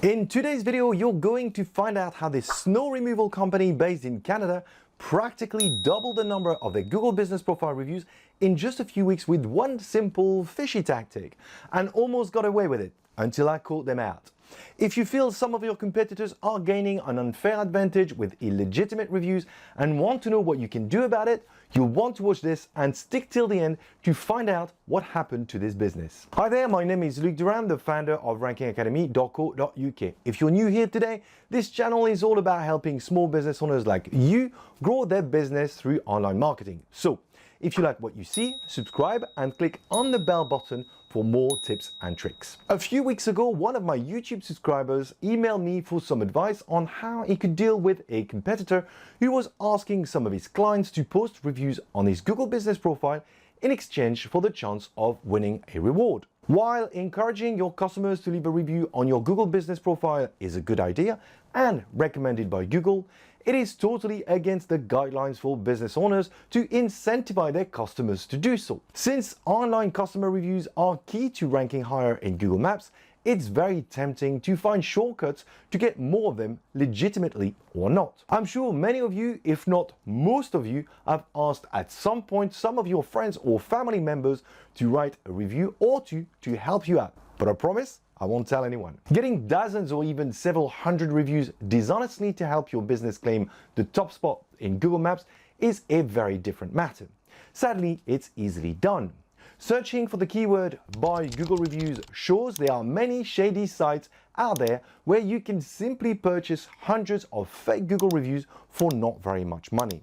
In today's video, you're going to find out how this snow removal company based in Canada practically doubled the number of their Google Business Profile reviews in just a few weeks with one simple fishy tactic, and almost got away with it until I caught them out. If you feel some of your competitors are gaining an unfair advantage with illegitimate reviews and want to know what you can do about it, you'll want to watch this and stick till the end to find out what happened to this business. Hi there, my name is Luc Durand, the founder of rankingacademy.co.uk. If you're new here today, this channel is all about helping small business owners like you grow their business through online marketing. So, if you like what you see, subscribe and click on the bell button for more tips and tricks. A few weeks ago, one of my YouTube subscribers emailed me for some advice on how he could deal with a competitor who was asking some of his clients to post reviews on his Google Business Profile in exchange for the chance of winning a reward. While encouraging your customers to leave a review on your Google Business Profile is a good idea and recommended by Google, it is totally against the guidelines for business owners to incentivize their customers to do so. Since online customer reviews are key to ranking higher in Google Maps, it's very tempting to find shortcuts to get more of them legitimately or not. I'm sure many of you, if not most of you, have asked at some point some of your friends or family members to write a review or to help you out. But I promise, I won't tell anyone. Getting dozens or even several hundred reviews dishonestly to help your business claim the top spot in Google Maps is a very different matter. Sadly, it's easily done. Searching for the keyword "buy Google reviews" shows there are many shady sites out there where you can simply purchase hundreds of fake Google reviews for not very much money.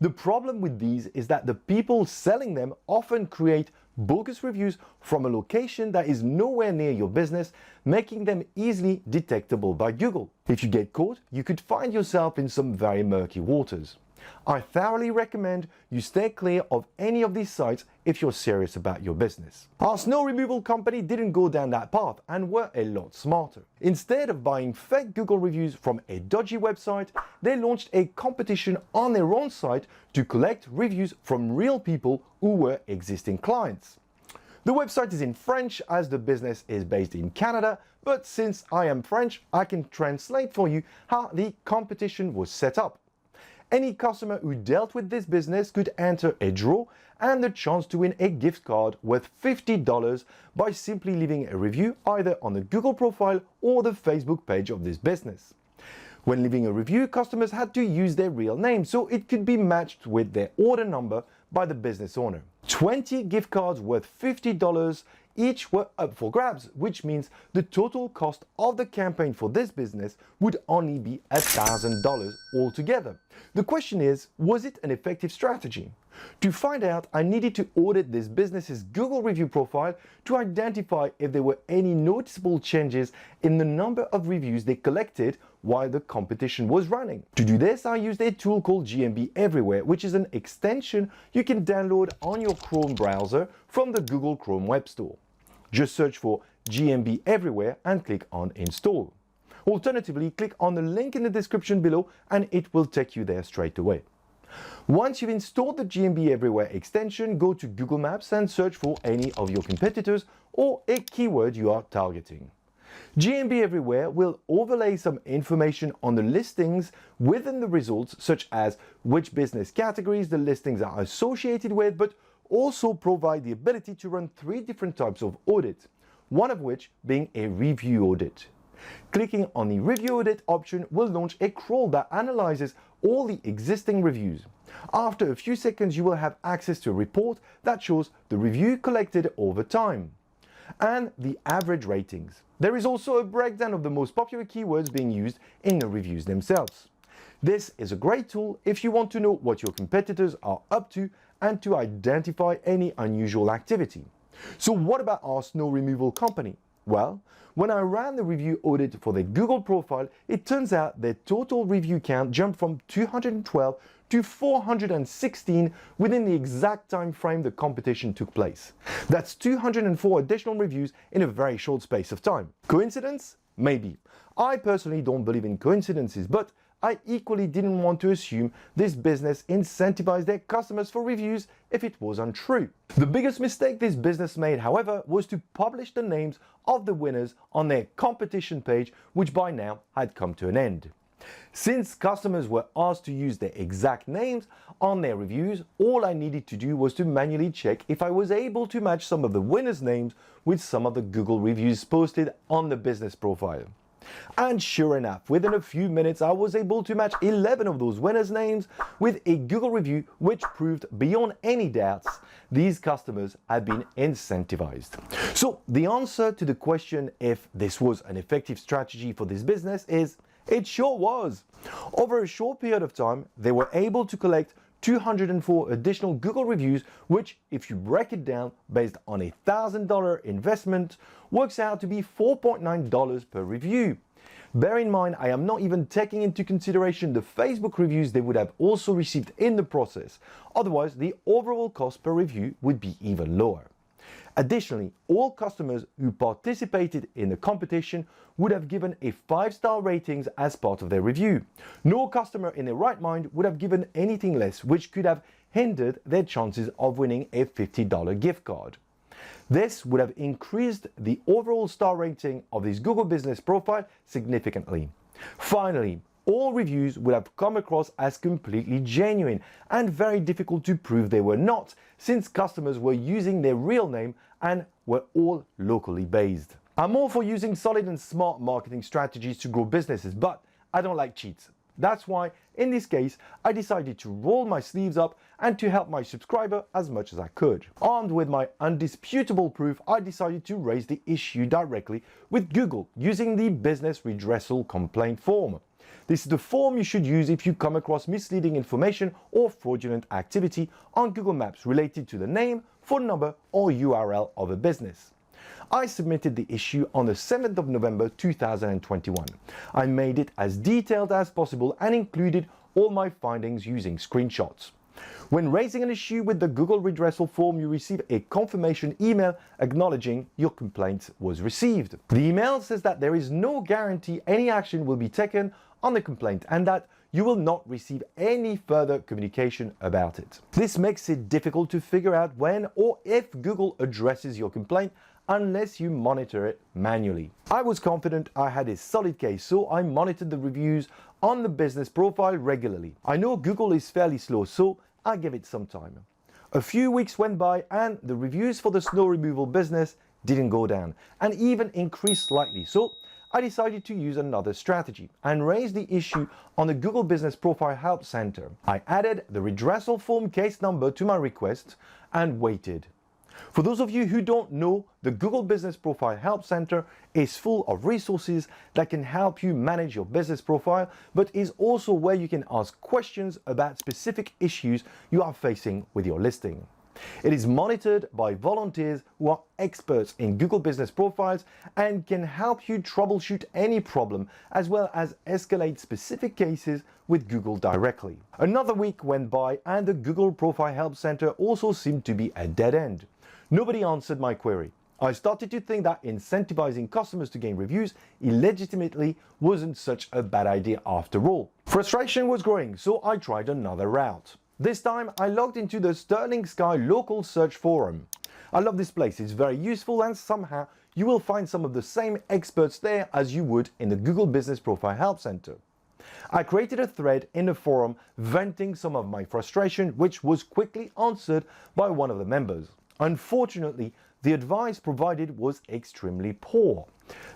The problem with these is that the people selling them often create bogus reviews from a location that is nowhere near your business, making them easily detectable by Google. If you get caught, you could find yourself in some very murky waters. I thoroughly recommend you stay clear of any of these sites if you're serious about your business. Our snow removal company didn't go down that path and were a lot smarter. Instead of buying fake Google reviews from a dodgy website, they launched a competition on their own site to collect reviews from real people who were existing clients. The website is in French as the business is based in Canada, but since I am French, I can translate for you how the competition was set up. Any customer who dealt with this business could enter a draw and the chance to win a gift card worth $50 by simply leaving a review either on the Google profile or the Facebook page of this business. When leaving a review, customers had to use their real name so it could be matched with their order number by the business owner. 20 gift cards worth $50 each were up for grabs, which means the total cost of the campaign for this business would only be $1,000 altogether. The question is, was it an effective strategy? To find out, I needed to audit this business's Google review profile to identify if there were any noticeable changes in the number of reviews they collected while the competition was running. To do this, I used a tool called GMB Everywhere, which is an extension you can download on your Chrome browser from the Google Chrome Web Store. Just search for GMB Everywhere and click on Install. Alternatively, click on the link in the description below and it will take you there straight away. Once you've installed the GMB Everywhere extension, go to Google Maps and search for any of your competitors or a keyword you are targeting. GMB Everywhere will overlay some information on the listings within the results, such as which business categories the listings are associated with, but also provide the ability to run 3 different types of audit, one of which being a review audit. Clicking on the review audit option will launch a crawl that analyzes all the existing reviews. After a few seconds, you will have access to a report that shows the review collected over time and the average ratings. There is also a breakdown of the most popular keywords being used in the reviews themselves. This is a great tool if you want to know what your competitors are up to and to identify any unusual activity. So what about our snow removal company? Well, when I ran the review audit for their Google profile, it turns out their total review count jumped from 212 to 416 within the exact time frame the competition took place. That's 204 additional reviews in a very short space of time. Coincidence? Maybe. I personally don't believe in coincidences, but I equally didn't want to assume this business incentivized their customers for reviews if it was untrue. The biggest mistake this business made, however, was to publish the names of the winners on their competition page, which by now had come to an end. Since customers were asked to use their exact names on their reviews, all I needed to do was to manually check if I was able to match some of the winners' names with some of the Google reviews posted on the business profile. And sure enough, within a few minutes I was able to match 11 of those winners' names with a Google review, which proved beyond any doubts these customers had been incentivized. So the answer to the question if this was an effective strategy for this business is it sure was. Over a short period of time, they were able to collect 204 additional Google reviews, which, if you break it down based on a $1,000 investment, works out to be $4.9 per review. Bear in mind, I am not even taking into consideration the Facebook reviews they would have also received in the process. Otherwise, the overall cost per review would be even lower. Additionally, all customers who participated in the competition would have given a 5-star ratings as part of their review. No customer in their right mind would have given anything less, which could have hindered their chances of winning a $50 gift card. This would have increased the overall star rating of this Google business profile significantly. Finally, all reviews would have come across as completely genuine and very difficult to prove they were not, since customers were using their real name and were all locally based. I'm all for using solid and smart marketing strategies to grow businesses, but I don't like cheats. That's why, in this case, I decided to roll my sleeves up and to help my subscriber as much as I could. Armed with my undisputable proof, I decided to raise the issue directly with Google using the business redressal complaint form. This is the form you should use if you come across misleading information or fraudulent activity on Google Maps related to the name, phone number, or URL of a business. I submitted the issue on the 7th of November 2021. I made it as detailed as possible and included all my findings using screenshots. When raising an issue with the Google redressal form, you receive a confirmation email acknowledging your complaint was received. The email says that there is no guarantee any action will be taken on the complaint and that you will not receive any further communication about it. This makes it difficult to figure out when or if Google addresses your complaint unless you monitor it manually. I was confident I had a solid case, so I monitored the reviews on the business profile regularly. I know Google is fairly slow, so I give it some time. A few weeks went by and the reviews for the snow removal business didn't go down and even increased slightly, so I decided to use another strategy and raise the issue on the Google Business Profile Help Center. I added the redressal form case number to my request and waited. For those of you who don't know, the Google Business Profile Help Center is full of resources that can help you manage your business profile, but is also where you can ask questions about specific issues you are facing with your listing. It is monitored by volunteers who are experts in Google business profiles and can help you troubleshoot any problem as well as escalate specific cases with Google directly. Another week went by and the Google Profile Help Center also seemed to be a dead end. Nobody answered my query. I started to think that incentivizing customers to gain reviews illegitimately wasn't such a bad idea after all. Frustration was growing, so I tried another route. This time I logged into the Sterling Sky local search forum. I love this place, it's very useful and somehow you will find some of the same experts there as you would in the Google Business Profile Help Center. I created a thread in the forum venting some of my frustration, which was quickly answered by one of the members. Unfortunately, the advice provided was extremely poor.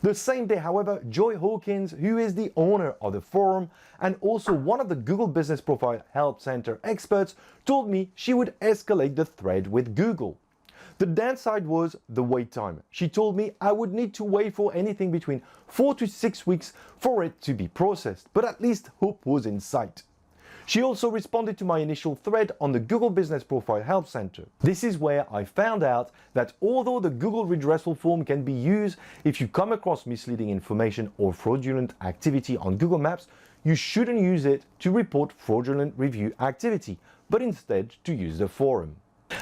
The same day, however, Joy Hawkins, who is the owner of the forum and also one of the Google Business Profile Help Center experts, told me she would escalate the thread with Google. The downside was the wait time. She told me I would need to wait for anything between 4 to 6 weeks for it to be processed, but at least hope was in sight. She also responded to my initial thread on the Google Business Profile Help Center. This is where I found out that although the Google redressal form can be used if you come across misleading information or fraudulent activity on Google Maps, you shouldn't use it to report fraudulent review activity, but instead to use the forum.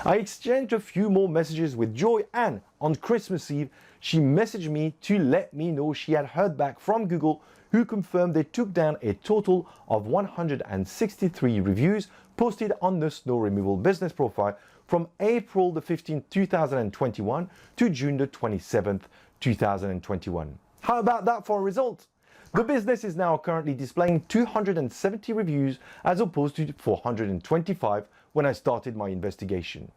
I exchanged a few more messages with Joy and on Christmas Eve, she messaged me to let me know she had heard back from Google, who confirmed they took down a total of 163 reviews posted on the snow removal business profile from April the 15th, 2021 to June the 27th, 2021. How about that for a result? The business is now currently displaying 270 reviews as opposed to 425 when I started my investigation.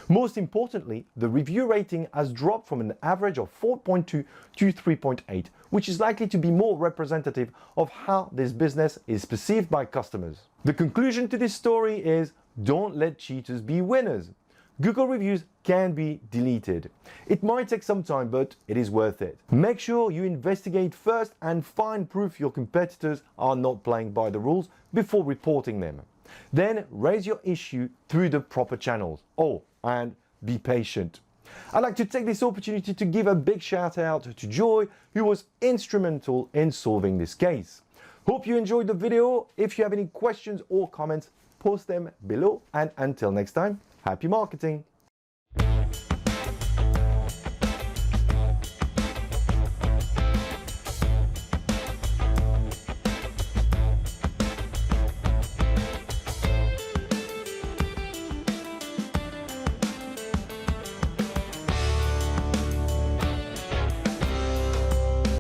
Most importantly, the review rating has dropped from an average of 4.2 to 3.8, which is likely to be more representative of how this business is perceived by customers. The conclusion to this story is don't let cheaters be winners. Google reviews can be deleted. It might take some time, but it is worth it. Make sure you investigate first and find proof your competitors are not playing by the rules before reporting them. Then raise your issue through the proper channels. Oh, and be patient. I'd like to take this opportunity to give a big shout out to Joy, who was instrumental in solving this case. Hope you enjoyed the video. If you have any questions or comments, post them below, and until next time, happy marketing!